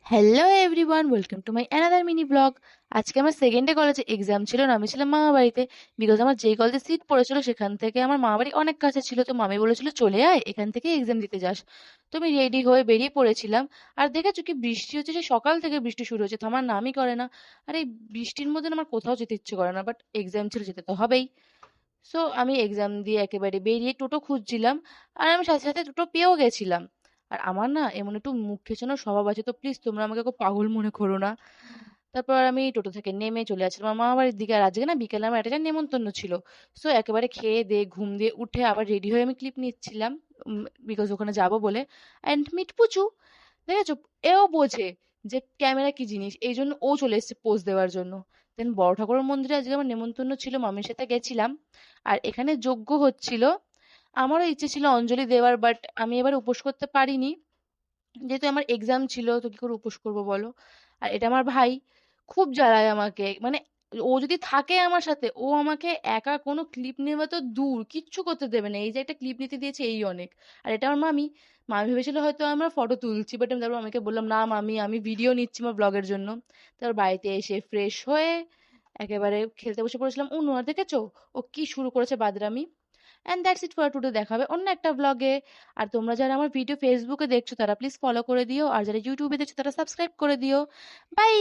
Hello everyone, welcome to my another mini blog. আজকে আমার second day কলেজে exam ছিল না, আমি ছিলাম মামা বাড়িতে। বিকজ আমার যেই কলেজে সিট পড়েছিল সেখান থেকে আমার মামা বাড়ি অনেক কাছে ছিল, তো মামি বলেছিল চলে আয় এখান থেকে এক্সাম দিতে যাস। তো আমি রেডি হয়ে বেরিয়ে পড়েছিলাম। আর দেখেছো কি বৃষ্টি হচ্ছে, সে সকাল থেকে বৃষ্টি শুরু হচ্ছে, থামার নামই করে না। আর এই বৃষ্টির মধ্যে না আমার কোথাও যেতে ইচ্ছে করে না, বাট এক্সাম ছিল, যেতে তো হবেই। সো আমি এক্সাম দিয়ে একেবারে বেরিয়ে টোটো খুঁজছিলাম। আর আমি সাথে সাথে টোটো পেয়েও গেছিলাম। আর আমার না এমন একটু মুখ খেচানোর স্বভাব আছে, তো প্লিজ তোমরা আমাকে খুব পাগল মনে করো না। তারপর আমি টোটো থেকে নেমে চলে আসছিলাম আমার মামা বাড়ির দিকে। আর আজকে না বিকেলে আমার একটা নেমন্তন্ন ছিল। সো একেবারে খেয়ে দিয়ে ঘুম দিয়ে উঠে আবার রেডি হয়ে আমি ক্লিপ নিচ্ছিলাম, বিকজ ওখানে যাব বলে। অ্যান্ড মিট পুচু, দেখেছো, এও বোঝে যে ক্যামেরা কি জিনিস, এই জন্য ও চলে এসেছে পোজ দেওয়ার জন্য। দেন বড় ঠাকুরের মন্দিরে আজকে আমার নেমন্তন্ন ছিল, মামির সাথে গেছিলাম। আর এখানে যজ্ঞ হচ্ছিল। আমারও ইচ্ছে ছিল অঞ্জলি দেওয়ার, বাট আমি এবার উপোস করতে পারিনি, যেহেতু আমার এক্সাম ছিল, তো কি করে উপোস করবো বলো। আর এটা আমার ভাই, খুব জ্বালায় আমাকে, মানে ও যদি থাকে আমার সাথে, ও আমাকে একা কোনো ক্লিপ নেওয়া তো দূর, কিচ্ছু করতে দেবে না। এই যে একটা ক্লিপ নিতে দিয়েছে এই অনেক। আর এটা আমার মামি। মামি ভেবেছিল হয়তো আমরা ফটো তুলছি, বাট আমি তারপর মামিকে বললাম না মামি, আমি ভিডিও নিচ্ছি আমার ব্লগের জন্য। তারপর বাড়িতে এসে ফ্রেশ হয়ে একেবারে খেলতে বসে পড়েছিলাম উনু। আর দেখেছো ও কি শুরু করেছে বাদরামি। And that's it for today, দেখা হবে অন্য একটা ব্লগে। আর তোমরা যারা আমার ভিডিও ফেসবুকে দেখছো তারা প্লিজ ফলো করে দিও, আর যারা ইউটিউবে দেখছো তারা সাবস্ক্রাইব করে দিও। বাই।